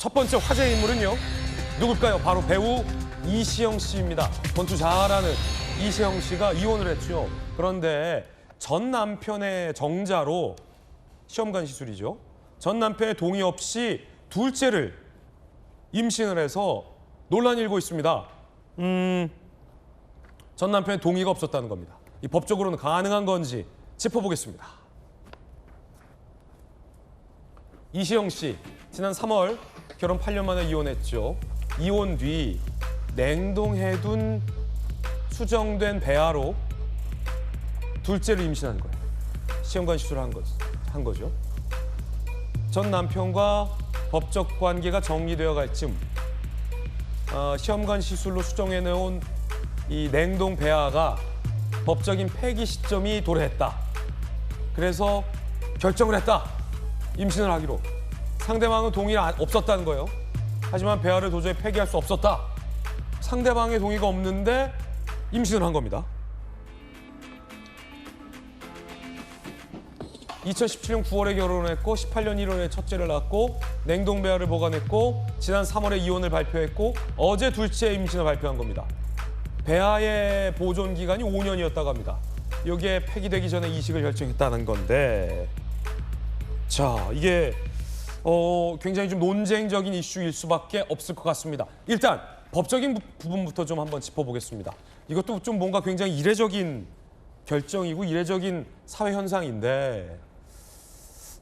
첫 번째 화제 인물은요. 누굴까요? 바로 배우 이시영 씨입니다. 권투 잘하는 이시영 씨가 이혼을 했죠. 그런데 전 남편의 정자로 시험관 시술이죠. 전 남편의 동의 없이 둘째를 임신을 해서 논란이 일고 있습니다. 전 남편의 동의가 없었다는 겁니다. 이 법적으로는 가능한 건지 짚어보겠습니다. 이시영 씨, 지난 3월 결혼 8년 만에 이혼했죠. 이혼 뒤 냉동해둔 수정된 배아로 둘째를 임신한 거예요. 시험관 시술을 한 거죠. 전 남편과 법적 관계가 정리되어 갈 즈음 시험관 시술로 수정해놓은 이 냉동 배아가 법적인 폐기 시점이 도래했다. 그래서 결정을 했다. 임신을 하기로. 상대방은 동의가 없었다는 거예요. 하지만 배아를 도저히 폐기할 수 없었다. 상대방의 동의가 없는데 임신을 한 겁니다. 2017년 9월에 결혼했고 18년 1월에 첫째를 낳았고 냉동 배아를 보관했고 지난 3월에 이혼을 발표했고 어제 둘째 임신을 발표한 겁니다. 배아의 보존 기간이 5년이었다고 합니다. 여기에 폐기되기 전에 이식을 결정했다는 건데, 자, 이게 굉장히 좀 논쟁적인 이슈일 수밖에 없을 것 같습니다. 일단 법적인 부분부터 좀 한번 짚어보겠습니다. 이것도 좀 뭔가 굉장히 이례적인 결정이고 이례적인 사회 현상인데,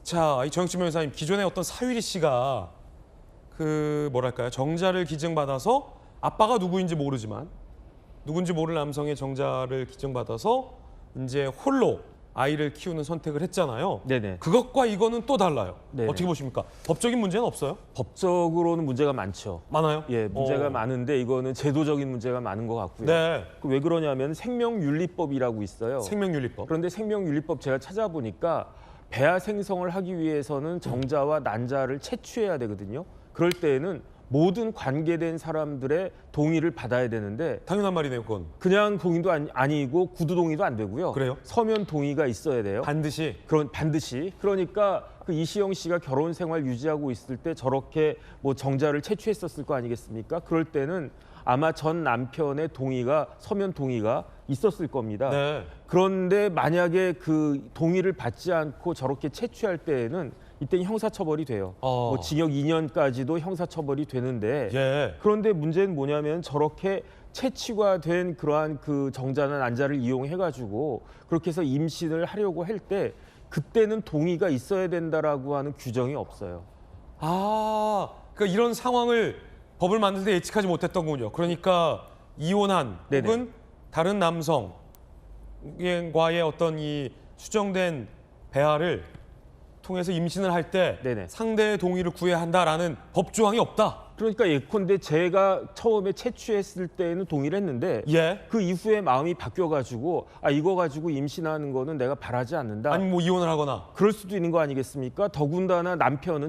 자, 이 정혁진 변호사님, 기존에 어떤 사유리 씨가 정자를 기증받아서 아빠가 누구인지 모르지만 누군지 모를 남성의 정자를 기증받아서 이제 홀로 아이를 키우는 선택을 했잖아요. 네네. 그것과 이거는 또 달라요. 네네. 어떻게 보십니까? 법적인 문제는 없어요? 법적으로는 문제가 많죠. 많아요? 예, 문제가 많은데 이거는 제도적인 문제가 많은 것 같고요. 네. 왜 그러냐면 생명윤리법이라고 있어요. 생명윤리법. 그런데 생명윤리법 제가 찾아보니까 배아 생성을 하기 위해서는 정자와 난자를 채취해야 되거든요. 그럴 때에는 모든 관계된 사람들의 동의를 받아야 되는데 당연한 말이네요, 그건. 그냥 동의도 아니고 구두 동의도 안 되고요. 그래요? 서면 동의가 있어야 돼요. 반드시. 반드시. 그러니까 그 이시영 씨가 결혼 생활 유지하고 있을 때 저렇게 뭐 정자를 채취했었을 거 아니겠습니까? 그럴 때는 아마 전 남편의 동의가 서면 동의가 있었을 겁니다. 네. 그런데 만약에 그 동의를 받지 않고 저렇게 채취할 때에는 이때는 형사처벌이 돼요. 뭐 징역 2년까지도 형사처벌이 되는데 예. 그런데 문제는 뭐냐면 저렇게 채취가 된 그러한 그 정자나 난자를 이용해가지고 그렇게 해서 임신을 하려고 할 때 그때는 동의가 있어야 된다라고 하는 규정이 없어요. 그러니까 이런 상황을 법을 만들 때 예측하지 못했던군요. 그러니까 이혼한 네네. 혹은 다른 남성과의 어떤 이 수정된 배아를 통해서 임신을 할 때 네네. 상대의 동의를 구해야 한다라는 법 조항이 없다. 그러니까 예컨대 제가 처음에 채취했을 때는 동의를 했는데 예. 그 이후에 마음이 바뀌어가지고 이거 가지고 임신하는 거는 내가 바라지 않는다. 아니 뭐 이혼을 하거나. 그럴 수도 있는 거 아니겠습니까? 더군다나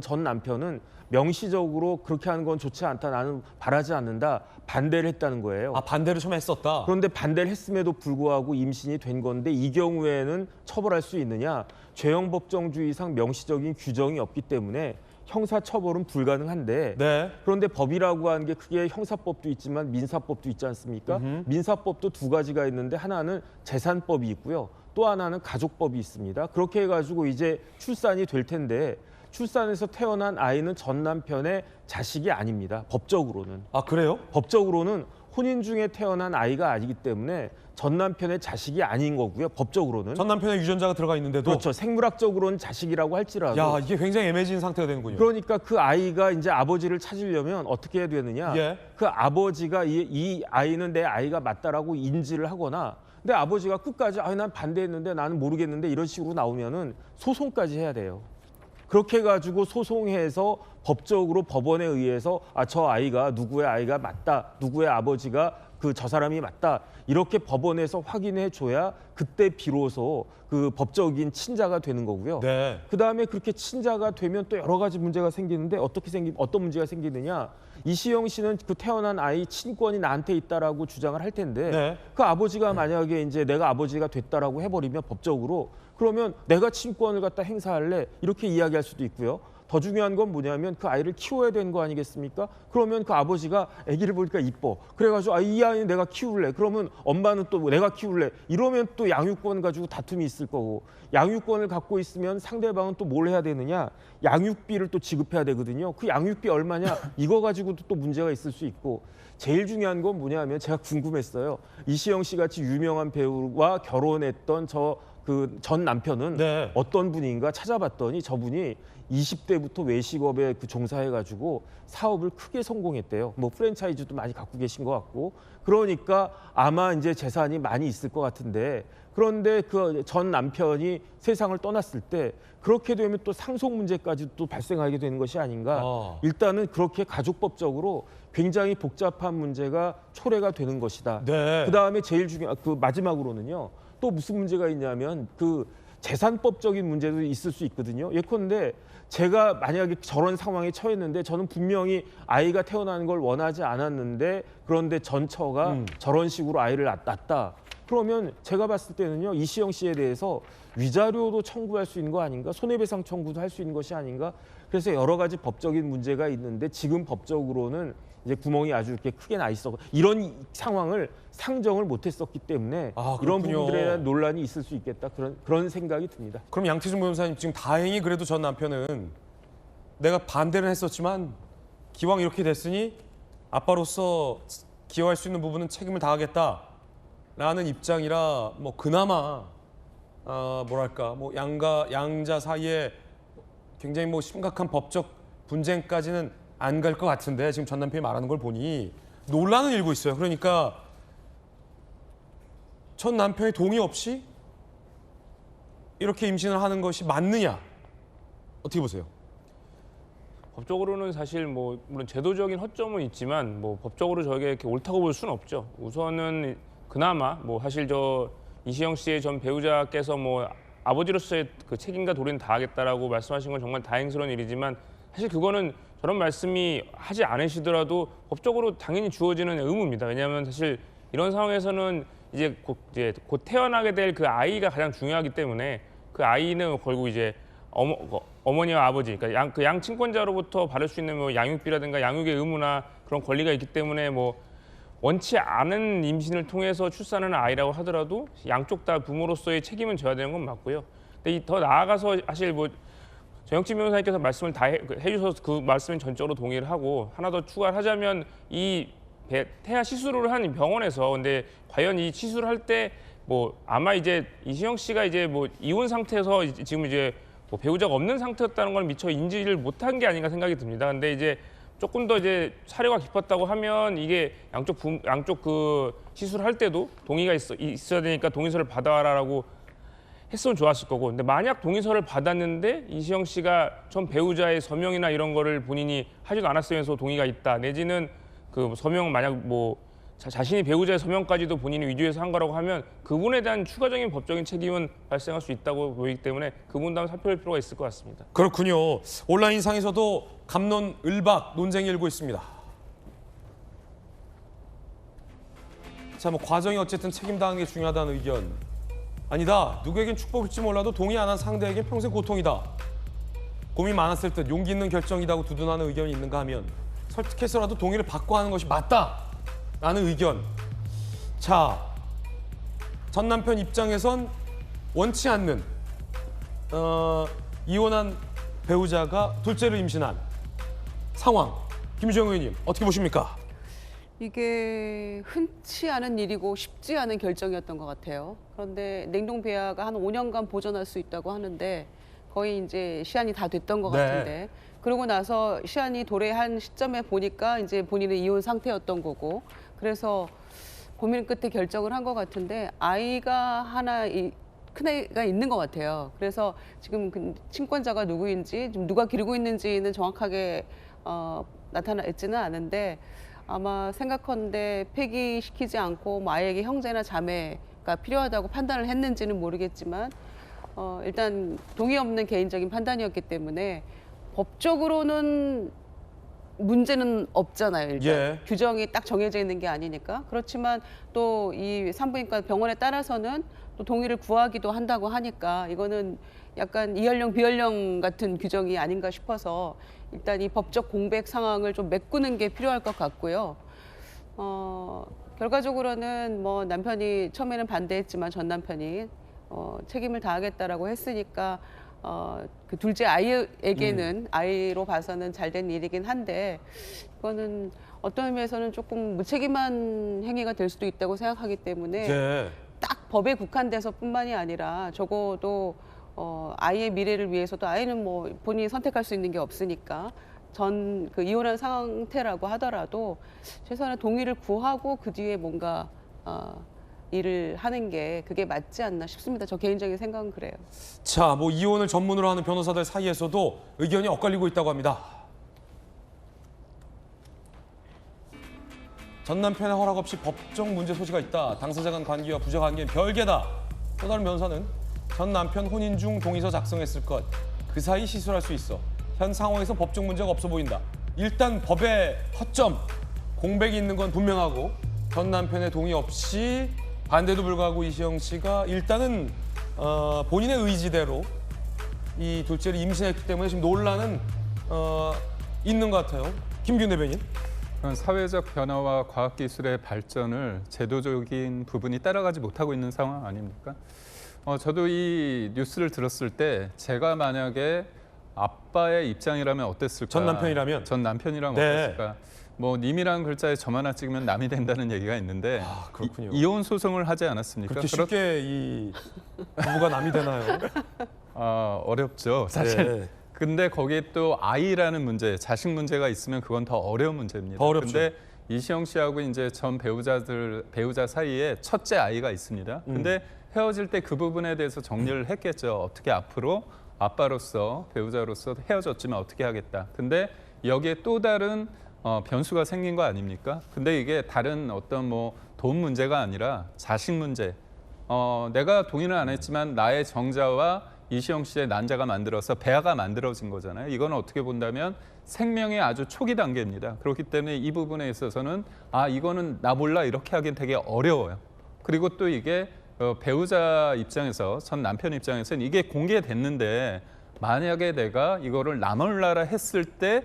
전 남편은 명시적으로 그렇게 하는 건 좋지 않다. 나는 바라지 않는다. 반대를 했다는 거예요. 반대를 처음에 했었다. 그런데 반대를 했음에도 불구하고 임신이 된 건데 이 경우에는 처벌할 수 있느냐? 죄형법정주의상 명시적인 규정이 없기 때문에 형사처벌은 불가능한데 네. 그런데 법이라고 하는 게 크게 형사법도 있지만 민사법도 있지 않습니까? 민사법도 두 가지가 있는데 하나는 재산법이 있고요. 또 하나는 가족법이 있습니다. 그렇게 해가지고 이제 출산이 될 텐데 출산해서 태어난 아이는 전 남편의 자식이 아닙니다. 법적으로는. 그래요? 법적으로는 혼인 중에 태어난 아이가 아니기 때문에 전 남편의 자식이 아닌 거고요. 법적으로는. 전 남편의 유전자가 들어가 있는데도. 그렇죠. 생물학적으로는 자식이라고 할지라도. 야, 이게 굉장히 애매해진 상태가 되는군요. 그러니까 그 아이가 이제 아버지를 찾으려면 어떻게 해야 되느냐. 예. 그 아버지가 이 아이는 내 아이가 맞다라고 인지를 하거나 근데 아버지가 끝까지 난 반대했는데 나는 모르겠는데 이런 식으로 나오면은 소송까지 해야 돼요. 그렇게 해가지고 소송해서 법적으로 법원에 의해서 저 아이가 누구의 아이가 맞다. 누구의 아버지가 저 사람이 맞다. 이렇게 법원에서 확인해 줘야 그때 비로소 그 법적인 친자가 되는 거고요. 네. 그다음에 그렇게 친자가 되면 또 여러 가지 문제가 생기는데 어떤 문제가 생기느냐. 이시영 씨는 그 태어난 아이 친권이 나한테 있다라고 주장을 할 텐데 네. 그 아버지가 만약에 이제 내가 아버지가 됐다라고 해버리면 법적으로 그러면 내가 친권을 갖다 행사할래 이렇게 이야기할 수도 있고요. 더 중요한 건 뭐냐면 그 아이를 키워야 되는 거 아니겠습니까? 그러면 그 아버지가 아기를 보니까 이뻐. 그래가지고 이 아이는 내가 키울래. 그러면 엄마는 또 내가 키울래. 이러면 또 양육권 가지고 다툼이 있을 거고, 양육권을 갖고 있으면 상대방은 또 뭘 해야 되느냐? 양육비를 또 지급해야 되거든요. 그 양육비 얼마냐? 이거 가지고도 또 문제가 있을 수 있고, 제일 중요한 건 뭐냐면 제가 궁금했어요. 이시영 씨 같이 유명한 배우와 결혼했던 전 남편은 네. 어떤 분인가 찾아봤더니 저분이 20대부터 외식업에 종사해가지고 사업을 크게 성공했대요. 뭐 프랜차이즈도 많이 갖고 계신 것 같고, 그러니까 아마 이제 재산이 많이 있을 것 같은데, 그런데 그 전 남편이 세상을 떠났을 때 그렇게 되면 또 상속 문제까지 또 발생하게 되는 것이 아닌가. 일단은 그렇게 가족법적으로 굉장히 복잡한 문제가 초래가 되는 것이다. 네. 그다음에 제일 중요한 마지막으로는요. 또 무슨 문제가 있냐면 재산법적인 문제도 있을 수 있거든요. 예컨대 제가 만약에 저런 상황에 처했는데 저는 분명히 아이가 태어나는 걸 원하지 않았는데, 그런데 전처가 저런 식으로 아이를 낳았다. 그러면 제가 봤을 때는요, 이시영 씨에 대해서 위자료도 청구할 수 있는 거 아닌가? 손해배상 청구도 할 수 있는 것이 아닌가? 그래서 여러 가지 법적인 문제가 있는데 지금 법적으로는 이제 구멍이 아주 이렇게 크게 나 있어. 이런 상황을 상정을 못했었기 때문에 이런 그렇군요. 부분들에 대한 논란이 있을 수 있겠다. 그런 생각이 듭니다. 그럼 양태준 변호사님, 지금 다행히 그래도 전 남편은 내가 반대는 했었지만 기왕 이렇게 됐으니 아빠로서 기여할 수 있는 부분은 책임을 다하겠다라는 입장이라, 뭐 그나마 뭐랄까, 뭐 양자 사이에 굉장히 뭐 심각한 법적 분쟁까지는 안 갈 것 같은데, 지금 전 남편이 말하는 걸 보니 논란은 일고 있어요. 그러니까 전 남편의 동의 없이 이렇게 임신을 하는 것이 맞느냐, 어떻게 보세요? 법적으로는 사실 뭐 물론 제도적인 허점은 있지만 뭐 법적으로 저에게 이렇게 옳다고 볼 수는 없죠. 우선은 그나마 뭐 사실 이시영 씨의 전 배우자께서 뭐 아버지로서의 그 책임과 도리는 다하겠다라고 말씀하신 건 정말 다행스러운 일이지만, 사실 그거는 저런 말씀이 하지 않으시더라도 법적으로 당연히 주어지는 의무입니다. 왜냐하면 사실 이런 상황에서는 이제 곧 태어나게 될 그 아이가 가장 중요하기 때문에, 그 아이는 결국 이제 어머니와 아버지, 그러니까 그 양 친권자로부터 받을 수 있는 뭐 양육비라든가 양육의 의무나 그런 권리가 있기 때문에, 뭐 원치 않은 임신을 통해서 출산하는 아이라고 하더라도 양쪽 다 부모로서의 책임은 져야 되는 건 맞고요. 근데 더 나아가서 사실 뭐 정영진 변호사님께서 말씀을 다 해주셔서 그 말씀에 전적으로 동의를 하고, 하나 더 추가를 하자면 이 태아 시술을 한 병원에서 근데 과연 이 시술을 할 때 뭐 아마 이제 이시영 씨가 이제 뭐 이혼 상태에서 지금 이제 뭐 배우자가 없는 상태였다는 걸 미처 인지를 못한 게 아닌가 생각이 듭니다. 근데 이제 조금 더 이제 사려가 깊었다고 하면 이게 양쪽 그 시술할 때도 동의가 있어야 되니까 동의서를 받아와라라고 했으면 좋았을 거고, 근데 만약 동의서를 받았는데 이시영 씨가 전 배우자의 서명이나 이런 거를 본인이 하지도 않았으면서 동의가 있다, 내지는 그 서명 만약 뭐 자신이 배우자의 서명까지도 본인이 위조해서 한 거라고 하면 그분에 대한 추가적인 법적인 책임은 발생할 수 있다고 보이기 때문에 그분도 한번 살펴볼 필요가 있을 것 같습니다. 그렇군요. 온라인상에서도 갑론을박 논쟁이 일고 있습니다. 자, 뭐 과정이 어쨌든 책임다하는 게 중요하다는 의견. 아니다, 누구에겐 축복일지 몰라도 동의 안 한 상대에게 평생 고통이다. 고민 많았을 듯 용기 있는 결정이라고 두둔하는 의견이 있는가 하면 설득해서라도 동의를 받고 하는 것이 맞다라는 의견. 자, 전 남편 입장에선 원치 않는 이혼한 배우자가 둘째를 임신한 상황. 김주영 의원님, 어떻게 보십니까? 이게 흔치 않은 일이고 쉽지 않은 결정이었던 것 같아요. 그런데 냉동 배아가 한 5년간 보존할 수 있다고 하는데 거의 이제 시한이 다 됐던 것 같은데, 그러고 나서 시한이 도래한 시점에 보니까 이제 본인은 이혼 상태였던 거고, 그래서 고민 끝에 결정을 한 것 같은데, 아이가 하나 큰 애가 있는 것 같아요. 그래서 지금 친권자가 누구인지, 지금 누가 기르고 있는지는 정확하게 나타나 있지는 않은데, 아마 생각컨대 폐기시키지 않고 뭐 아이에게 형제나 자매가 필요하다고 판단을 했는지는 모르겠지만 일단 동의 없는 개인적인 판단이었기 때문에 법적으로는 문제는 없잖아요. 일단 규정이 딱 정해져 있는 게 아니니까. 그렇지만 또 이 산부인과 병원에 따라서는 또 동의를 구하기도 한다고 하니까 이거는 약간 이연령 비연령 같은 규정이 아닌가 싶어서 일단 이 법적 공백 상황을 좀 메꾸는 게 필요할 것 같고요. 결과적으로는 뭐 남편이 처음에는 반대했지만 전 남편이 책임을 다하겠다라고 했으니까 그 둘째 아이에게는 아이로 봐서는 잘된 일이긴 한데 이거는 어떤 의미에서는 조금 무책임한 행위가 될 수도 있다고 생각하기 때문에 예. 딱 법에 국한돼서뿐만이 아니라 적어도 아이의 미래를 위해서도 아이는 뭐 본인이 선택할 수 있는 게 없으니까 전 그 이혼한 상태라고 하더라도 최소한의 동의를 구하고 그 뒤에 뭔가 일을 하는 게 그게 맞지 않나 싶습니다. 저 개인적인 생각은 그래요. 자, 뭐 이혼을 전문으로 하는 변호사들 사이에서도 의견이 엇갈리고 있다고 합니다. 전 남편의 허락 없이 법정 문제 소지가 있다. 당사자 간 관계와 부자 관계는 별개다. 또 다른 변호사는 전 남편 혼인 중 동의서 작성했을 것. 그 사이 시술할 수 있어. 현 상황에서 법적 문제가 없어 보인다. 일단 법의 허점, 공백이 있는 건 분명하고 전 남편의 동의 없이 반대도 불구하고 이시영 씨가 일단은 본인의 의지대로 이 둘째를 임신했기 때문에 지금 논란은 있는 것 같아요. 김균 대변인. 그런 사회적 변화와 과학기술의 발전을 제도적인 부분이 따라가지 못하고 있는 상황 아닙니까? 저도 이 뉴스를 들었을 때 제가 만약에 아빠의 입장이라면 어땠을까? 전 남편이라면? 전 남편이라면 네. 어땠을까? 뭐 님이라는 글자에 점 하나 찍으면 남이 된다는 얘기가 있는데 그렇군요. 이혼 소송을 하지 않았습니까? 그렇게 쉽게 이 부부가 남이 되나요? 어렵죠, 사실. 네. 근데 거기에 또 아이라는 문제, 자식 문제가 있으면 그건 더 어려운 문제입니다. 더 어렵죠. 근데 이시영 씨하고 이제 전 배우자 사이에 첫째 아이가 있습니다. 근데 헤어질 때 그 부분에 대해서 정리를 했겠죠. 어떻게 앞으로 아빠로서 배우자로서 헤어졌지만 어떻게 하겠다. 근데 여기에 또 다른 변수가 생긴 거 아닙니까? 근데 이게 다른 어떤 뭐 돈 문제가 아니라 자식 문제. 내가 동의는 안 했지만 나의 정자와 이시영 씨의 난자가 만들어서 배아가 만들어진 거잖아요. 이건 어떻게 본다면 생명의 아주 초기 단계입니다. 그렇기 때문에 이 부분에 있어서는 이거는 나 몰라 이렇게 하긴 되게 어려워요. 그리고 또 이게 배우자 입장에서 전 남편 입장에서는 이게 공개됐는데 만약에 내가 이거를 나 몰라라 했을 때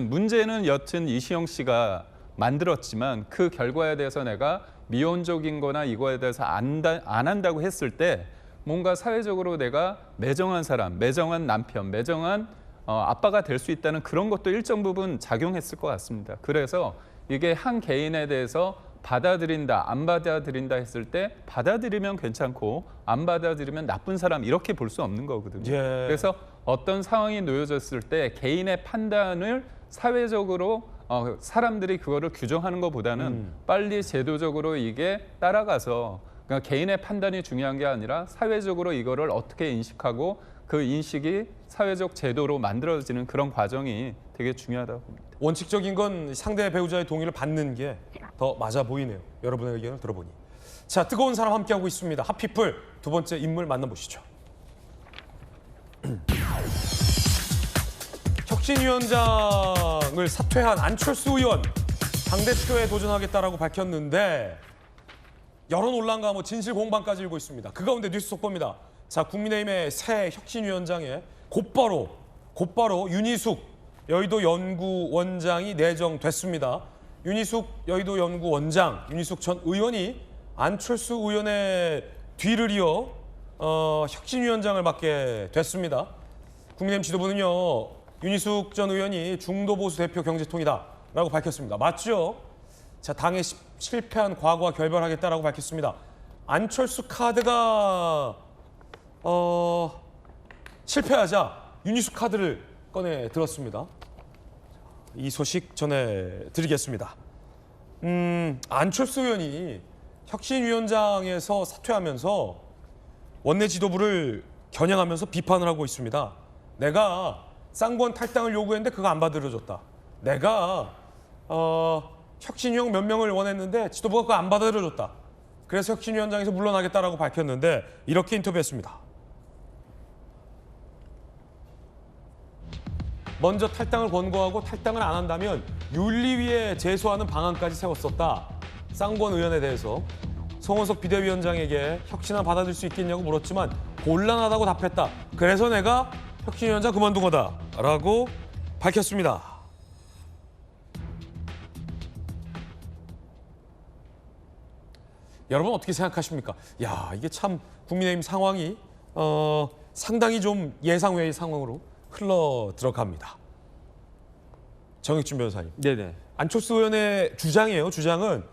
문제는 이시영 씨가 만들었지만 그 결과에 대해서 내가 미온적인 거나 이거에 대해서 안 한다고 했을 때 뭔가 사회적으로 내가 매정한 사람, 매정한 남편, 매정한 아빠가 될 수 있다는 그런 것도 일정 부분 작용했을 것 같습니다. 그래서 이게 한 개인에 대해서 받아들인다, 안 받아들인다 했을 때 받아들이면 괜찮고 안 받아들이면 나쁜 사람 이렇게 볼 수 없는 거거든요. 예. 그래서 어떤 상황이 놓여졌을 때 개인의 판단을 사회적으로 사람들이 그거를 규정하는 것보다는 빨리 제도적으로 이게 따라가서 그러니까 개인의 판단이 중요한 게 아니라 사회적으로 이거를 어떻게 인식하고 그 인식이 사회적 제도로 만들어지는 그런 과정이 되게 중요하다고 봅니다. 원칙적인 건 상대 배우자의 동의를 받는 게 더 맞아 보이네요. 여러분의 의견을 들어보니. 자, 뜨거운 사람 함께하고 있습니다. 핫피플 두 번째 인물 만나보시죠. 혁신위원장을 사퇴한 안철수 의원 당대표에 도전하겠다라고 밝혔는데 여론 논란과 진실 공방까지 일고 있습니다. 그 가운데 뉴스 속보입니다. 자, 국민의힘의 새 혁신위원장에 곧바로 윤희숙 여의도 연구원장이 내정됐습니다. 윤희숙 여의도 연구원장, 윤희숙 전 의원이 안철수 의원의 뒤를 이어 혁신위원장을 맡게 됐습니다. 국민의힘 지도부는요, 윤희숙 전 의원이 중도보수 대표 경제통이다라고 밝혔습니다. 맞죠? 자, 당에 실패한 과거와 결별하겠다라고 밝혔습니다. 안철수 카드가 실패하자 윤희숙 카드를 꺼내 들었습니다. 이 소식 전해드리겠습니다. 안철수 의원이 혁신위원장에서 사퇴하면서 원내 지도부를 겨냥하면서 비판을 하고 있습니다. 내가 쌍권 탈당을 요구했는데 그거 안 받아들여줬다. 내가 혁신위원 몇 명을 원했는데 지도부가 그거 안 받아들여줬다. 그래서 혁신위원장에서 물러나겠다라고 밝혔는데 이렇게 인터뷰했습니다. 먼저 탈당을 권고하고 탈당을 안 한다면 윤리위에 제소하는 방안까지 세웠었다. 쌍권 의원에 대해서. 송원석 비대위원장에게 혁신안 받아들일 수 있겠냐고 물었지만 곤란하다고 답했다. 그래서 내가 혁신위원장 그만둔 거다라고 밝혔습니다. 여러분 어떻게 생각하십니까? 야, 이게 참 국민의힘 상황이 상당히 좀 예상 외의 상황으로 흘러 들어갑니다. 정익준 변호사님. 네네. 안철수 의원의 주장이에요. 주장은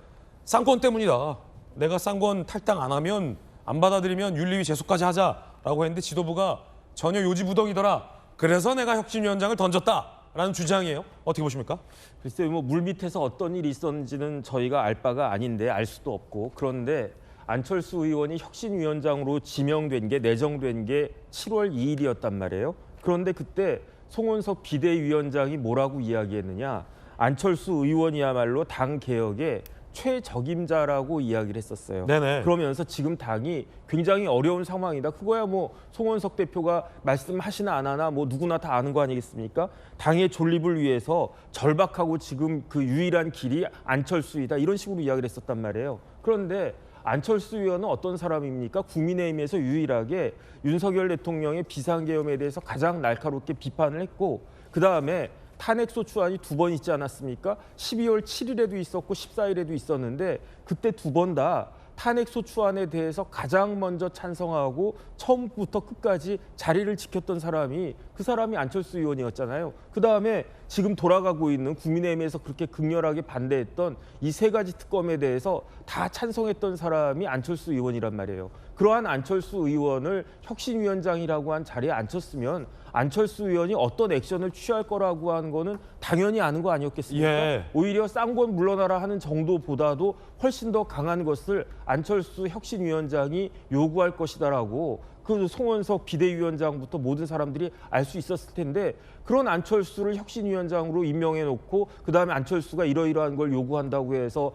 쌍권 때문이다. 내가 쌍권 탈당 안 하면 안 받아들이면 윤리위 제소까지 하자라고 했는데 지도부가 전혀 요지부동이더라. 그래서 내가 혁신위원장을 던졌다라는 주장이에요. 어떻게 보십니까? 글쎄요, 뭐 물 밑에서 어떤 일이 있었는지는 저희가 알 바가 아닌데 알 수도 없고, 그런데 안철수 의원이 혁신위원장으로 지명된 게 내정된 게 7월 2일이었단 말이에요. 그런데 그때 송원석 비대위원장이 뭐라고 이야기했느냐? 안철수 의원이야말로 당 개혁의 최적임자라고 이야기를 했었어요. 네네. 그러면서 지금 당이 굉장히 어려운 상황이다. 그거야 뭐 송원석 대표가 말씀하시나 안 하나 뭐 누구나 다 아는 거 아니겠습니까? 당의 존립을 위해서 절박하고 지금 그 유일한 길이 안철수이다. 이런 식으로 이야기를 했었단 말이에요. 그런데 안철수 의원은 어떤 사람입니까? 국민의힘에서 유일하게 윤석열 대통령의 비상계엄에 대해서 가장 날카롭게 비판을 했고, 그다음에 탄핵소추안이 2번 있지 않았습니까? 12월 7일에도 있었고 14일에도 있었는데 그때 2번 다 탄핵소추안에 대해서 가장 먼저 찬성하고 처음부터 끝까지 자리를 지켰던 사람이 그 사람이 안철수 의원이었잖아요. 그다음에 지금 돌아가고 있는 국민의힘에서 그렇게 극렬하게 반대했던 이 3가지 특검에 대해서 다 찬성했던 사람이 안철수 의원이란 말이에요. 그러한 안철수 의원을 혁신위원장이라고 한 자리에 앉혔으면 안철수 의원이 어떤 액션을 취할 거라고 하는 거는 당연히 아는 거 아니었겠습니까? 예. 오히려 쌍권 물러나라 하는 정도보다도 훨씬 더 강한 것을 안철수 혁신위원장이 요구할 것이다라고 그 송원석 비대위원장부터 모든 사람들이 알 수 있었을 텐데, 그런 안철수를 혁신위원장으로 임명해놓고 그 다음에 안철수가 이러이러한 걸 요구한다고 해서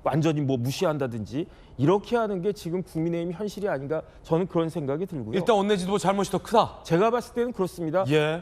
완전히 무시한다든지 이렇게 하는 게 지금 국민의힘 현실이 아닌가, 저는 그런 생각이 들고요. 일단 원내 지도부 잘못이 더 크다. 제가 봤을 때는 그렇습니다. 예.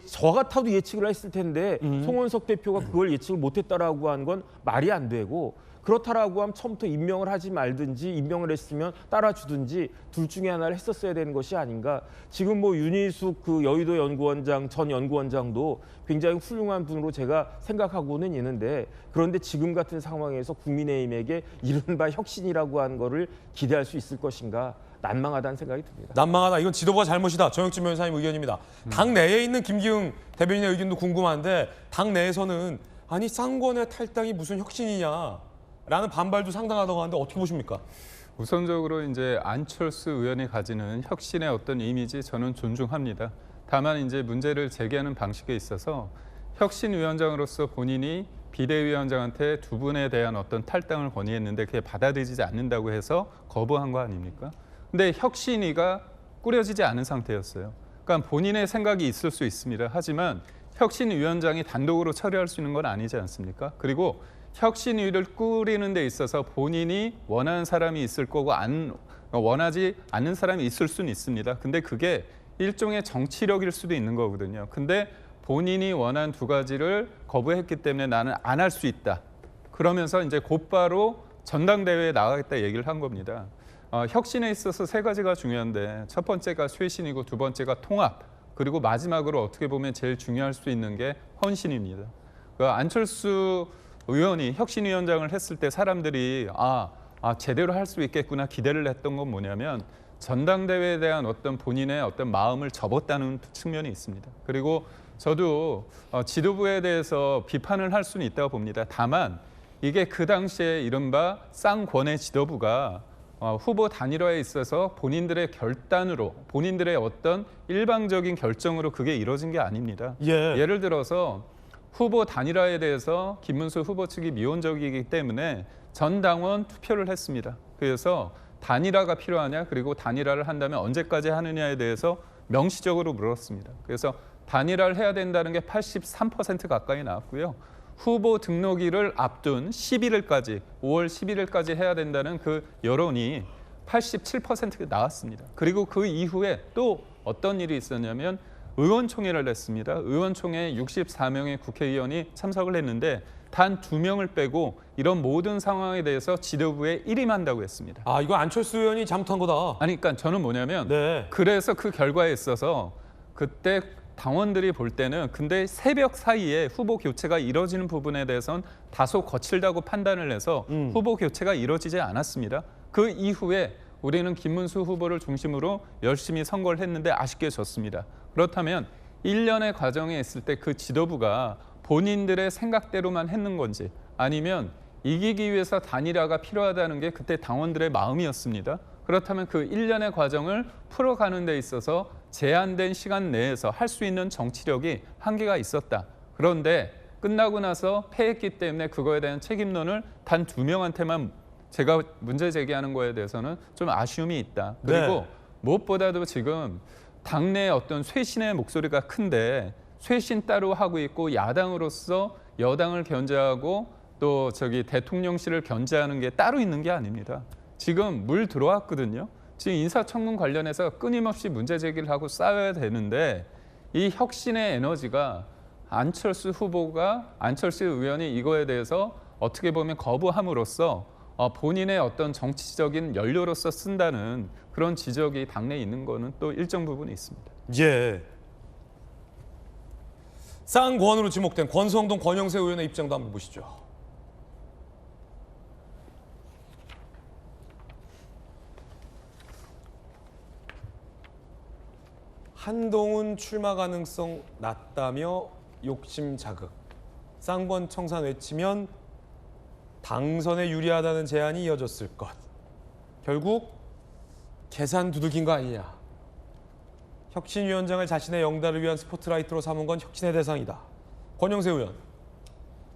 저 같아도 예측을 했을 텐데 송원석 대표가 그걸 예측을 못했다라고 하는 건 말이 안 되고, 그렇다라고 하면 처음부터 임명을 하지 말든지 임명을 했으면 따라주든지 둘 중에 하나를 했었어야 되는 것이 아닌가. 지금 윤희숙 그 여의도 연구원장 전 연구원장도 굉장히 훌륭한 분으로 제가 생각하고는 있는데, 그런데 지금 같은 상황에서 국민의힘에게 이른바 혁신이라고 하는 거를 기대할 수 있을 것인가, 난망하다는 생각이 듭니다. 난망하다. 이건 지도부가 잘못이다. 정혁진 변호사님 의견입니다. 당 내에 있는 김기흥 대변인의 의견도 궁금한데, 당 내에서는 아니 쌍권의 탈당이 무슨 혁신이냐 라는 반발도 상당하다고 하는데 어떻게 보십니까? 우선적으로 이제 안철수 의원이 가지는 혁신의 어떤 이미지 저는 존중합니다. 다만 이제 문제를 제기하는 방식에 있어서 혁신위원장으로서 본인이 비대위원장한테 2분에 대한 어떤 탈당을 건의했는데 그게 받아들이지 않는다고 해서 거부한 거 아닙니까? 근데 혁신위가 꾸려지지 않은 상태였어요. 그러니까 본인의 생각이 있을 수 있습니다. 하지만 혁신위원장이 단독으로 처리할 수 있는 건 아니지 않습니까? 그리고 혁신위를 꾸리는 데 있어서 본인이 원하는 사람이 있을 거고 원하지 않는 사람이 있을 수는 있습니다. 근데 그게 일종의 정치력일 수도 있는 거거든요. 근데 본인이 원한 2가지를 거부했기 때문에 나는 안 할 수 있다. 그러면서 이제 곧바로 전당대회에 나가겠다 얘기를 한 겁니다. 혁신에 있어서 3가지가 중요한데 첫 번째가 쇄신이고 2번째가 통합, 그리고 마지막으로 어떻게 보면 제일 중요할 수 있는 게 헌신입니다. 안철수 의원이 혁신위원장을 했을 때 사람들이 제대로 할 수 있겠구나 기대를 했던 건 뭐냐면 전당대회에 대한 어떤 본인의 어떤 마음을 접었다는 측면이 있습니다. 그리고 저도 지도부에 대해서 비판을 할 수는 있다고 봅니다. 다만 이게 그 당시에 이른바 쌍권의 지도부가 후보 단일화에 있어서 본인들의 결단으로, 본인들의 어떤 일방적인 결정으로 그게 이루어진 게 아닙니다. 예를 들어서 후보 단일화에 대해서 김문수 후보 측이 미온적이기 때문에 전 당원 투표를 했습니다. 그래서 단일화가 필요하냐, 그리고 단일화를 한다면 언제까지 하느냐에 대해서 명시적으로 물었습니다. 그래서 단일화를 해야 된다는 게 83% 가까이 나왔고요. 후보 등록일을 앞둔 11일까지, 5월 11일까지 해야 된다는 그 여론이 87% 나왔습니다. 그리고 그 이후에 또 어떤 일이 있었냐면 의원총회를 했습니다. 의원총회에 64명의 국회의원이 참석을 했는데 단 2명을 빼고 이런 모든 상황에 대해서 지도부에 일임한다고 했습니다. 아, 이거 안철수 의원이 잘못한 거다. 아니, 그러니까 저는 뭐냐면 네. 그래서 그 결과에 있어서 그때 당원들이 볼 때는 근데 새벽 사이에 후보 교체가 이뤄지는 부분에 대해서는 다소 거칠다고 판단을 해서 후보 교체가 이뤄지지 않았습니다. 그 이후에 우리는 김문수 후보를 중심으로 열심히 선거를 했는데 아쉽게 졌습니다. 그렇다면 1년의 과정에 있을 때 그 지도부가 본인들의 생각대로만 했는 건지 아니면 이기기 위해서 단일화가 필요하다는 게 그때 당원들의 마음이었습니다. 그렇다면 그 1년의 과정을 풀어가는 데 있어서 제한된 시간 내에서 할 수 있는 정치력이 한계가 있었다. 그런데 끝나고 나서 패했기 때문에 그거에 대한 책임론을 단 2명한테만 제가 문제 제기하는 거에 대해서는 좀 아쉬움이 있다. 그리고 네. 무엇보다도 지금 당내의 어떤 쇄신의 목소리가 큰데 쇄신 따로 하고 있고 야당으로서 여당을 견제하고 또 대통령실을 견제하는 게 따로 있는 게 아닙니다. 지금 물 들어왔거든요. 지금 인사청문 관련해서 끊임없이 문제 제기를 하고 싸워야 되는데 이 혁신의 에너지가 안철수 의원이 이거에 대해서 어떻게 보면 거부함으로써 본인의 어떤 정치적인 연료로서 쓴다는 그런 지적이 당내에 있는 거는 또 일정 부분이 있습니다. 예. 쌍권으로 지목된 권성동, 권영세 의원의 입장도 한번 보시죠. 한동훈 출마 가능성 낮다며 욕심 자극. 쌍권 청산 외치면 당선에 유리하다는 제안이 이어졌을 것. 결국 계산 두들긴 거 아니냐. 혁신위원장을 자신의 영달을 위한 스포트라이트로 삼은 건 혁신의 대상이다. 권영세 의원.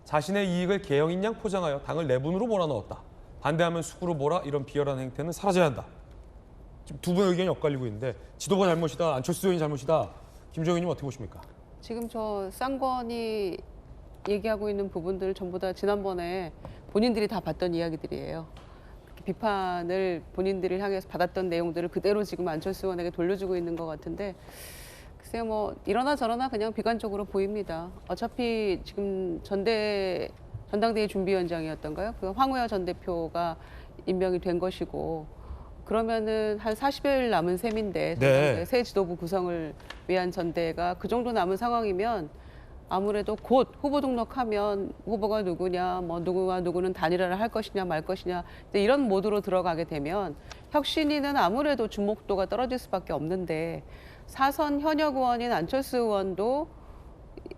자신의 이익을 개영인 양 포장하여 당을 내분으로 몰아넣었다. 반대하면 숙으로 몰아 이런 비열한 행태는 사라져야 한다. 지금 두 분의 의견이 엇갈리고 있는데 지도부 잘못이다, 안철수 의원이 잘못이다. 김정희 의원님 어떻게 보십니까? 지금 저 쌍권이 얘기하고 있는 부분들 전부 다 지난번에 본인들이 다 봤던 이야기들이에요. 비판을 본인들을 향해서 받았던 내용들을 그대로 지금 안철수 의원에게 돌려주고 있는 것 같은데 글쎄요, 뭐 이러나 저러나 그냥 비관적으로 보입니다. 어차피 지금 전당대회 준비위원장이었던가요? 그 황우여 전 대표가 임명이 된 것이고 그러면은 한 40여일 남은 셈인데 네. 새 지도부 구성을 위한 전대가 그 정도 남은 상황이면 아무래도 곧 후보 등록하면 후보가 누구냐, 뭐 누구와 누구는 단일화를 할 것이냐 말 것이냐 이런 모드로 들어가게 되면 혁신위는 아무래도 주목도가 떨어질 수밖에 없는데 사선 현역 의원인 안철수 의원도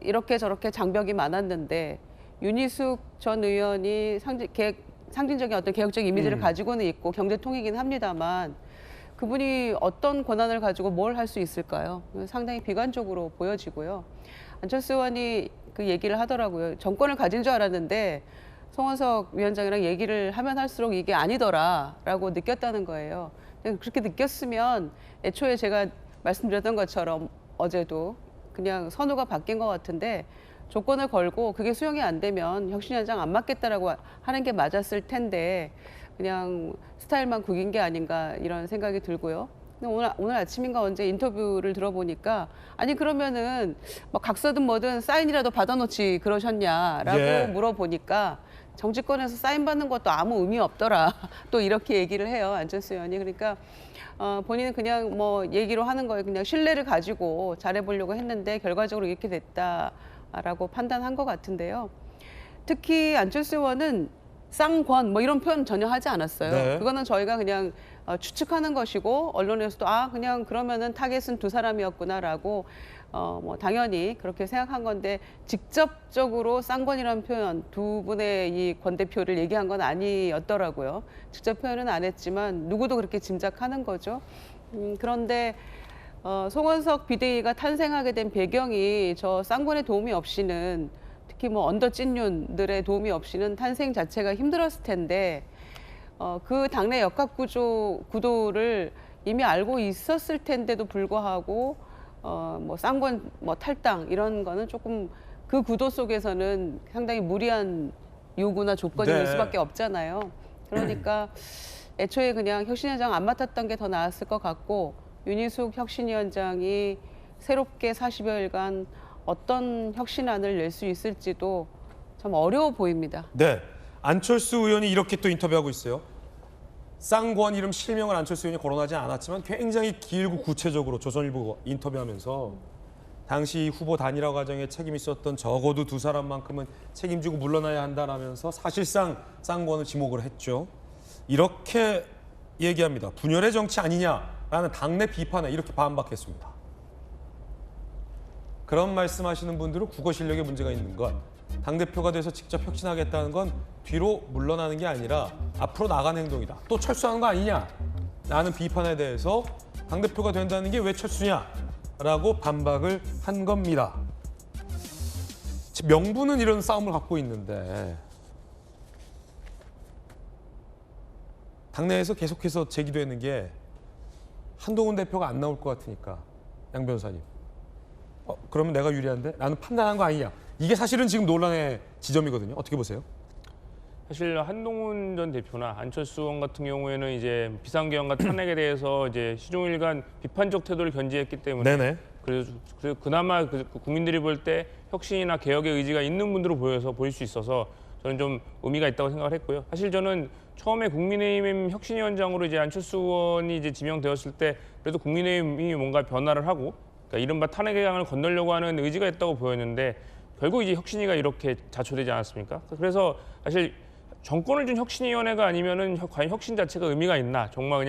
이렇게 저렇게 장벽이 많았는데 윤희숙 전 의원이 상징적인 어떤 개혁적 이미지를 가지고는 있고 경제통이긴 합니다만 그분이 어떤 권한을 가지고 뭘 할 수 있을까요? 상당히 비관적으로 보여지고요. 안철수 의원이 그 얘기를 하더라고요. 정권을 가진 줄 알았는데 송원석 위원장이랑 얘기를 하면 할수록 이게 아니더라라고 느꼈다는 거예요. 그렇게 느꼈으면 애초에 제가 말씀드렸던 것처럼 어제도 그냥 선우가 바뀐 것 같은데 조건을 걸고 그게 수용이 안 되면 혁신위원장 안 맡겠다라고 하는 게 맞았을 텐데 그냥 스타일만 구긴 게 아닌가 이런 생각이 들고요. 오늘 아침인가 언제 인터뷰를 들어보니까 아니 그러면은 뭐 각서든 뭐든 사인이라도 받아놓지 그러셨냐라고 예. 물어보니까 정치권에서 사인 받는 것도 아무 의미 없더라 또 이렇게 얘기를 해요 안철수 의원이. 그러니까 본인은 그냥 뭐 얘기로 하는 거예요. 그냥 신뢰를 가지고 잘해보려고 했는데 결과적으로 이렇게 됐다라고 판단한 것 같은데요. 특히 안철수 의원은 쌍권 뭐 이런 표현 전혀 하지 않았어요. 네. 그거는 저희가 그냥 추측하는 것이고 언론에서도 그냥 그러면은 타겟은 두 사람이었구나라고 뭐 당연히 그렇게 생각한 건데 직접적으로 쌍권이라는 표현 두 분의 이 권 대표를 얘기한 건 아니었더라고요. 직접 표현은 안 했지만 누구도 그렇게 짐작하는 거죠. 그런데 송원석 비대위가 탄생하게 된 배경이 저 쌍권의 도움이 없이는 특히 뭐 언더 찐윤들의 도움이 없이는 탄생 자체가 힘들었을 텐데 그 당내 역학 구도를 이미 알고 있었을 텐데도 불구하고 뭐 쌍권 뭐 탈당 이런 거는 조금 그 구도 속에서는 상당히 무리한 요구나 조건이 네. 될 수밖에 없잖아요. 그러니까 애초에 그냥 혁신위원장 안 맡았던 게 더 나았을 것 같고 윤희숙 혁신위원장이 새롭게 40여일간 어떤 혁신안을 낼 수 있을지도 참 어려워 보입니다. 네, 안철수 의원이 이렇게 또 인터뷰하고 있어요. 쌍권 이름 실명을 안철수 의원이 거론하지 않았지만 굉장히 길고 구체적으로 조선일보 인터뷰하면서 당시 후보 단일화 과정에 책임 있었던 적어도 두 사람만큼은 책임지고 물러나야 한다라면서 사실상 쌍권을 지목을 했죠. 이렇게 얘기합니다. 분열의 정치 아니냐라는 당내 비판에 이렇게 반박했습니다. 그런 말씀하시는 분들은 국어 실력에 문제가 있는 건 당대표가 돼서 직접 혁신하겠다는 건 뒤로 물러나는 게 아니라 앞으로 나가는 행동이다. 또 철수하는 거 아니냐라는 비판에 대해서 당대표가 된다는 게 왜 철수냐라고 반박을 한 겁니다. 명분은 이런 싸움을 갖고 있는데 당내에서 계속해서 제기되는 게 한동훈 대표가 안 나올 것 같으니까 양 변호사님. 그러면 내가 유리한데? 라는 판단한 거 아니냐. 이게 사실은 지금 논란의 지점이거든요. 어떻게 보세요? 사실 한동훈 전 대표나 안철수 의원 같은 경우에는 이제 비상계엄과 탄핵에 대해서 이제 시종일관 비판적 태도를 견지했기 때문에 네네. 그래서 그나마 국민들이 볼 때 혁신이나 개혁의 의지가 있는 분으로 보일 수 있어서 저는 좀 의미가 있다고 생각을 했고요. 사실 저는 처음에 국민의힘 혁신위원장으로 이제 안철수 의원이 이제 지명되었을 때 그래도 국민의힘이 뭔가 변화를 하고 그러니까 이른바 탄핵의 강을 건너려고 하는 의지가 있다고 보였는데 결국 이제 혁신위가 이렇게 자초되지 않았습니까? 그래서 사실 정권을 준 혁신위원회가 아니면은 과연 혁신 자체가 의미가 있나? 정말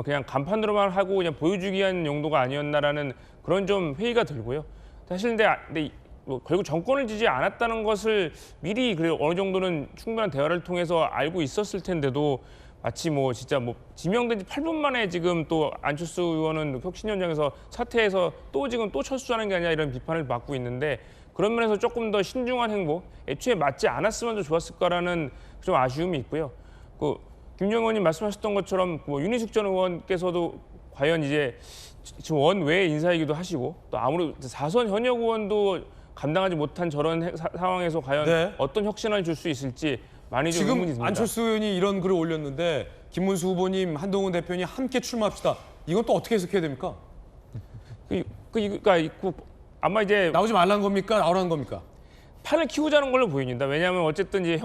그냥 간판으로만 하고 그냥 보여주기 위한 용도가 아니었나라는 그런 좀 회의가 들고요. 사실 근데 뭐 결국 정권을 지지 않았다는 것을 미리 그래 어느 정도는 충분한 대화를 통해서 알고 있었을 텐데도 마치 뭐 진짜 뭐 지명된 지 8분 만에 지금 또 안철수 의원은 혁신위원장에서 사퇴해서 지금 또 철수하는 게 아니라 이런 비판을 받고 있는데 그런 면에서 조금 더 신중한 행보, 애초에 맞지 않았으면 더 좋았을 거라는 좀 아쉬움이 있고요. 김정은 의원님 말씀하셨던 것처럼 뭐 윤희숙 전 의원께서도 과연 이제 지금 원외 인사이기도 하시고 또 아무래도 4선 현역 의원도 감당하지 못한 저런 상황에서 과연 네. 어떤 혁신을 줄 수 있을지 많이 좀 의문이 지금 듭니다. 안철수 의원이 이런 글을 올렸는데 김문수 후보님, 한동훈 대표님 함께 출마합시다. 이건 또 어떻게 해석해야 됩니까? 아마 이제 나오지 말라는 겁니까? 나오라는 겁니까? 판을 키우자는 걸로 보입니다. 왜냐하면 어쨌든 이제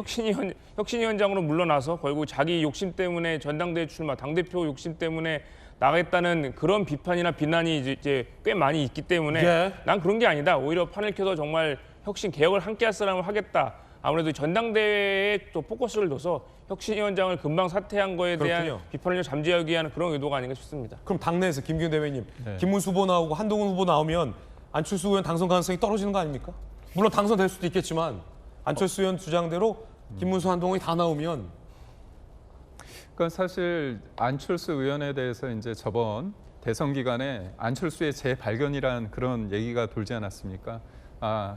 혁신위원장으로 물러나서 결국 자기 욕심 때문에 전당대회 출마, 당대표 욕심 때문에 나가겠다는 그런 비판이나 비난이 이제 꽤 많이 있기 때문에 예. 난 그런 게 아니다. 오히려 판을 켜서 정말 혁신 개혁을 함께 할 사람을 하겠다. 아무래도 전당대회에 또 포커스를 둬서 혁신위원장을 금방 사퇴한 거에 대한 그렇군요. 비판을 좀 잠재우기 위한 그런 의도가 아닌가 싶습니다. 그럼 당내에서 김기훈 대변인, 네. 김문수 후보 나오고 한동훈 후보 나오면 안철수 의원 당선 가능성이 떨어지는 거 아닙니까? 물론 당선될 수도 있겠지만 안철수 의원 주장대로 김문수, 한동훈이 다 나오면 그러니까 사실 안철수 의원에 대해서 이제 저번 대선 기간에 안철수의 재발견이란 그런 얘기가 돌지 않았습니까?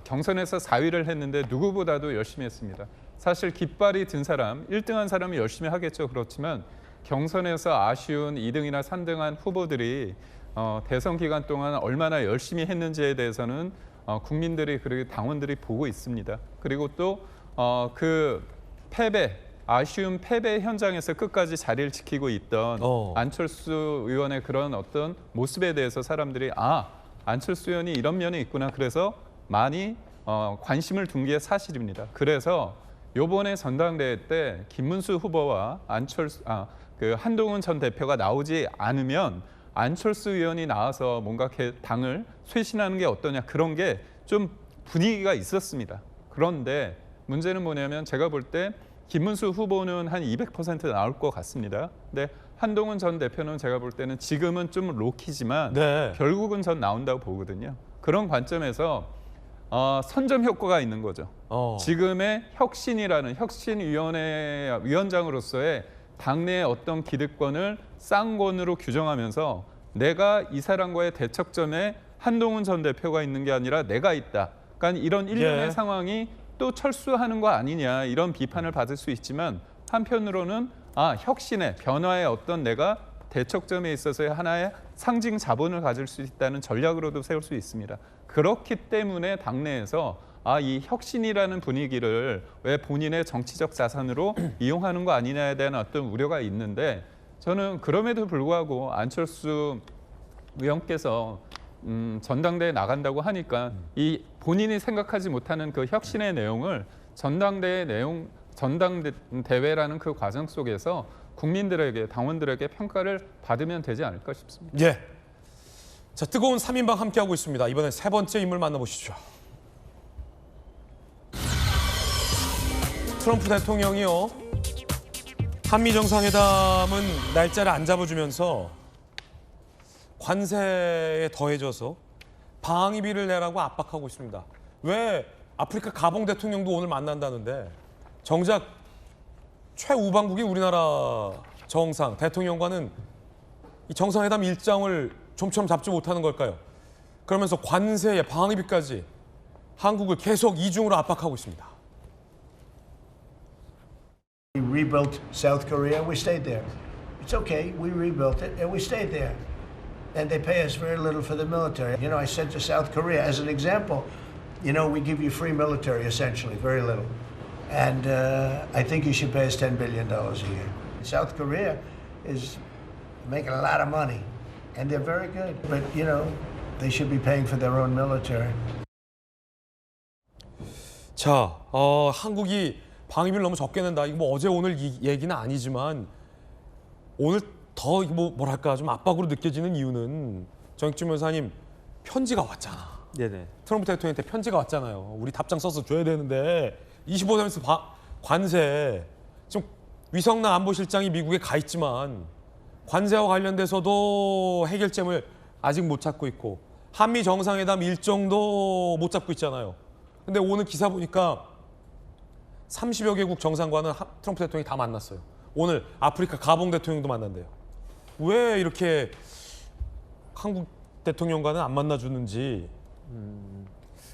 경선에서 4위를 했는데 누구보다도 열심히 했습니다. 사실 깃발이 든 사람, 1등한 사람이 열심히 하겠죠. 그렇지만 경선에서 아쉬운 2등이나 3등한 후보들이 대선 기간 동안 얼마나 열심히 했는지에 대해서는 국민들이 그리고 당원들이 보고 있습니다. 그리고 또 그 아쉬운 패배 현장에서 끝까지 자리를 지키고 있던 안철수 의원의 그런 어떤 모습에 대해서 사람들이 안철수 의원이 이런 면이 있구나. 그래서 많이 관심을 둔 게 사실입니다. 그래서 이번에 전당대회 때 김문수 후보와 한동훈 전 대표가 나오지 않으면 안철수 의원이 나와서 뭔가 당을 쇄신하는 게 어떠냐 그런 게 좀 분위기가 있었습니다. 그런데 문제는 뭐냐면 제가 볼 때 김문수 후보는 한 200% 나올 것 같습니다. 근데 한동훈 전 대표는 제가 볼 때는 지금은 좀 로키지만 네. 결국은 전 나온다고 보거든요. 그런 관점에서 선점 효과가 있는 거죠. 지금의 혁신이라는 혁신위원회 위원장으로서의 당내의 어떤 기득권을 쌍권으로 규정하면서 내가 이 사람과의 대척점에 한동훈 전 대표가 있는 게 아니라 내가 있다. 그러니까 이런 일련의 예. 상황이 또 철수하는 거 아니냐 이런 비판을 받을 수 있지만 한편으로는 혁신의 변화의 어떤 내가 대척점에 있어서의 하나의 상징 자본을 가질 수 있다는 전략으로도 세울 수 있습니다. 그렇기 때문에 당내에서 이 혁신이라는 분위기를 왜 본인의 정치적 자산으로 이용하는 거 아니냐에 대한 어떤 우려가 있는데 저는 그럼에도 불구하고 안철수 의원께서 전당대회에 나간다고 하니까 이 본인이 생각하지 못하는 그 혁신의 내용을 전당대회라는 그 과정 속에서 국민들에게, 당원들에게 평가를 받으면 되지 않을까 싶습니다. 예. 자, 뜨거운 3인방 함께하고 있습니다. 이번엔 세 번째 인물 만나보시죠. 트럼프 대통령이요. 한미 정상회담은 날짜를 안 잡아주면서 관세에 더해져서 방위비를 내라고 압박하고 있습니다. 왜 아프리카 가봉 대통령도 오늘 만난다는데 정작 최우방국이 우리나라 정상 대통령과는 이 정상회담 일정을 좀처럼 잡지 못하는 걸까요? 그러면서 관세에 방위비까지 한국을 계속 이중으로 압박하고 있습니다. We rebuilt South Korea and we stayed there. It's okay, we rebuilt it and we stayed there. And they pay us very little for the military. You know, I said to South Korea, as an example, you know, we give you free military essentially, very little. And I think you should pay us $10 billion a year. South Korea is making a lot of money and they're very good. But, you know, they should be paying for their own military. 자, 한국이 방위비를 너무 적게 낸다. 이거 뭐 어제 오늘 이 얘기는 아니지만 오늘 더 뭐랄까 좀 압박으로 느껴지는 이유는 정익준 변호사님 편지가 왔잖아. 네네. 트럼프 대통령한테 편지가 왔잖아요. 우리 답장 써서 줘야 되는데 25% 관세. 지금 위성락 안보실장이 미국에 가 있지만 관세와 관련돼서도 해결점을 아직 못 찾고 있고 한미 정상회담 일정도 못 잡고 있잖아요. 근데 오늘 기사 보니까 30여 개국 정상과는 트럼프 대통령이 다 만났어요. 오늘 아프리카 가봉 대통령도 만난대요. 왜 이렇게 한국 대통령과는 안 만나주는지.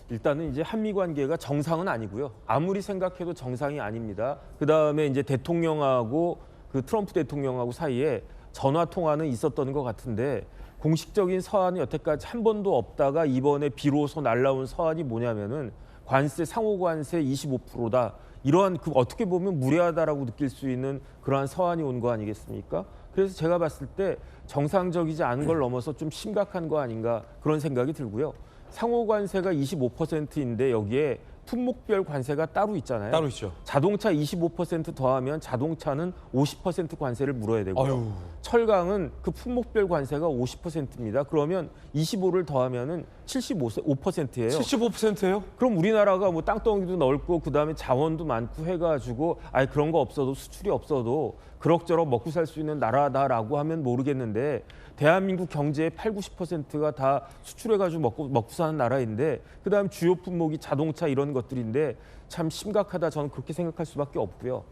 일단은 이제 한미 관계가 정상은 아니고요. 아무리 생각해도 정상이 아닙니다. 그 다음에 이제 대통령하고 그 트럼프 대통령하고 사이에 전화 통화는 있었던 것 같은데 공식적인 서한이 여태까지 한 번도 없다가 이번에 비로소 날라온 서한이 뭐냐면은 관세 상호 관세 25%다. 이러한 그 어떻게 보면 무례하다라고 느낄 수 있는 그러한 서한이 온 거 아니겠습니까? 그래서 제가 봤을 때 정상적이지 않은 걸 넘어서 좀 심각한 거 아닌가 그런 생각이 들고요. 상호 관세가 25%인데 여기에 품목별 관세가 따로 있잖아요. 따로 있죠. 자동차 25% 더하면 자동차는 50% 관세를 물어야 되고요. 아유. 철강은 그 품목별 관세가 50%입니다. 그러면 25를 더하면은 75%예요. 75%예요? 그럼 우리나라가 뭐 땅덩이도 넓고 그다음에 자원도 많고 해가지고 아예 그런 거 없어도 수출이 없어도 그럭저럭 먹고 살 수 있는 나라다라고 하면 모르겠는데 대한민국 경제의 80~90%가 다 수출해가지고 먹고 사는 나라인데 그다음 주요 품목이 자동차 이런 것들인데 참 심각하다 저는 그렇게 생각할 수밖에 없고요.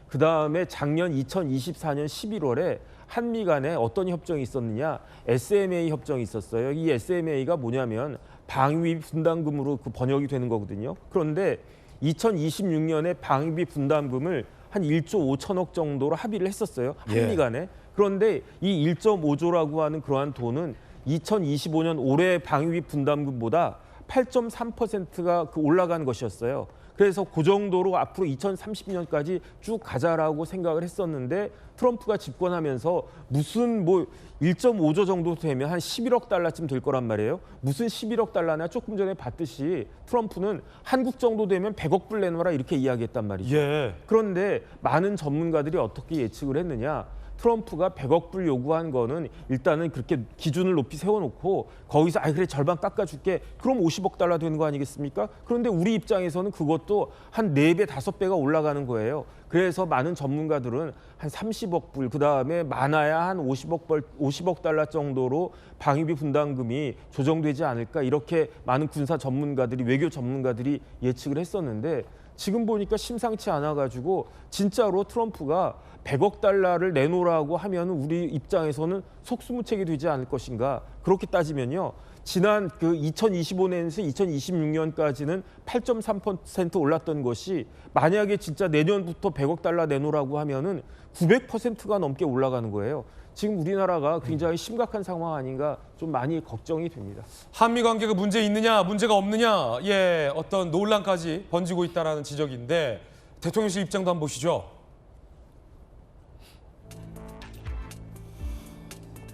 그다음에 작년 2024년 11월에 한미 간에 어떤 협정이 있었느냐 SMA 협정이 있었어요. 이 SMA가 뭐냐면 방위비 분담금으로 그 번역이 되는 거거든요. 그런데 2026년에 방위비 분담금을 한 1조 5천억 정도로 합의를 했었어요. 한미 간에. 그런데 이 1.5조라고 하는 그러한 돈은 2025년 올해 방위비 분담금보다 8.3%가 올라간 것이었어요. 그래서 그 정도로 앞으로 2030년까지 쭉 가자라고 생각을 했었는데 트럼프가 집권하면서 무슨 뭐 1.5조 정도 되면 한 11억 달러쯤 될 거란 말이에요. 무슨 11억 달러나 조금 전에 봤듯이 트럼프는 한국 정도 되면 100억 불 내놓으라 이렇게 이야기했단 말이죠. 예. 그런데 많은 전문가들이 어떻게 예측을 했느냐. 트럼프가 100억 불 요구한 거는 일단은 그렇게 기준을 높이 세워놓고 거기서 그래 절반 깎아줄게. 그럼 50억 달러 되는 거 아니겠습니까? 그런데 우리 입장에서는 그것도 한 4배, 5배가 올라가는 거예요. 그래서 많은 전문가들은 한 30억 불, 그다음에 많아야 한 50억 달러 정도로 방위비 분담금이 조정되지 않을까 이렇게 많은 군사 전문가들이, 외교 전문가들이 예측을 했었는데 지금 보니까 심상치 않아가지고 진짜로 트럼프가 100억 달러를 내놓으라고 하면 우리 입장에서는 속수무책이 되지 않을 것인가. 그렇게 따지면요. 지난 그 2025년에서 2026년까지는 8.3% 올랐던 것이 만약에 진짜 내년부터 100억 달러 내놓으라고 하면은 900%가 넘게 올라가는 거예요. 지금 우리나라가 굉장히 심각한 상황 아닌가 좀 많이 걱정이 됩니다. 한미 관계가 문제 있느냐, 문제가 없느냐, 예, 어떤 논란까지 번지고 있다라는 지적인데 대통령실 입장도 한번 보시죠.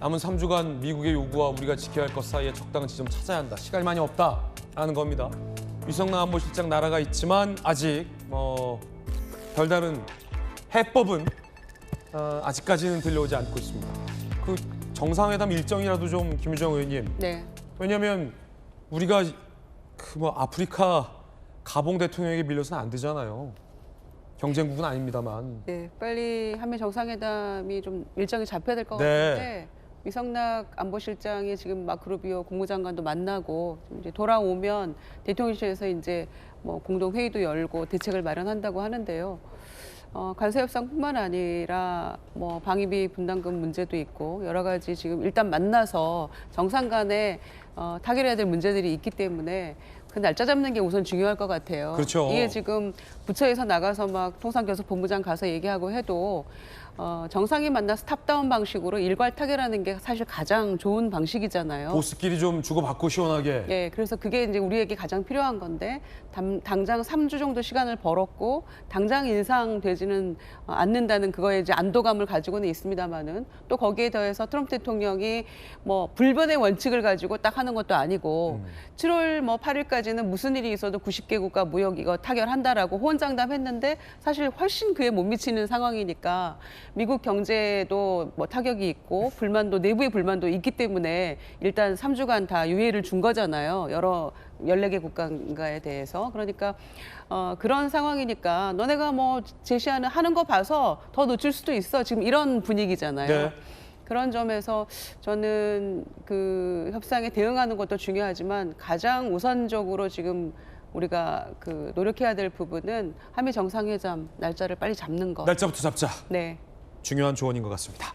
남은 3주간 미국의 요구와 우리가 지켜야 할 것 사이에 적당한 지점 찾아야 한다. 시간이 많이 없다라는 겁니다. 유성남 안보실장 나라가 있지만 아직 별다른 해법은 아직까지는 들려오지 않고 있습니다. 그 정상회담 일정이라도 좀 김유정 의원님. 네. 왜냐하면 우리가 아프리카 가봉 대통령에게 밀려서는 안 되잖아요. 경쟁국은 아닙니다만. 네, 빨리 한미 정상회담이 좀 일정이 잡혀야 될 것 네. 같은데 위성락 안보실장이 지금 마크 루비오 국무장관도 만나고 이제 돌아오면 대통령실에서 이제 뭐 공동 회의도 열고 대책을 마련한다고 하는데요. 관세 협상뿐만 아니라 뭐 방위비 분담금 문제도 있고 여러 가지 지금 일단 만나서 정상 간에 타결해야 될 문제들이 있기 때문에 그 날짜 잡는 게 우선 중요할 것 같아요. 그렇죠. 이게 지금 부처에서 나가서 막 통상교섭본부장 가서 얘기하고 해도 정상이 만나서 탑다운 방식으로 일괄 타결하는 게 사실 가장 좋은 방식이잖아요. 보스끼리 좀 주고받고 시원하게. 예, 그래서 그게 이제 우리에게 가장 필요한 건데 당장 3주 정도 시간을 벌었고 당장 인상되지는 않는다는 그거에 이제 안도감을 가지고는 있습니다만은 또 거기에 더해서 트럼프 대통령이 뭐 불변의 원칙을 가지고 딱 하는 것도 아니고 7월 뭐 8일까지는 무슨 일이 있어도 90개국과 무역 이거 타결한다라고 호언장담했는데 사실 훨씬 그에 못 미치는 상황이니까 미국 경제도 뭐 타격이 있고 불만도 내부의 불만도 있기 때문에 일단 3주간 다 유예를 준 거잖아요. 여러 14개 국가에 대해서. 그러니까 그런 상황이니까 너네가 뭐 제시하는 하는 거 봐서 더 늦출 수도 있어. 지금 이런 분위기잖아요. 네. 그런 점에서 저는 그 협상에 대응하는 것도 중요하지만 가장 우선적으로 지금 우리가 그 노력해야 될 부분은 한미 정상회담 날짜를 빨리 잡는 것. 날짜부터 잡자. 네. 중요한 조언인 것 같습니다.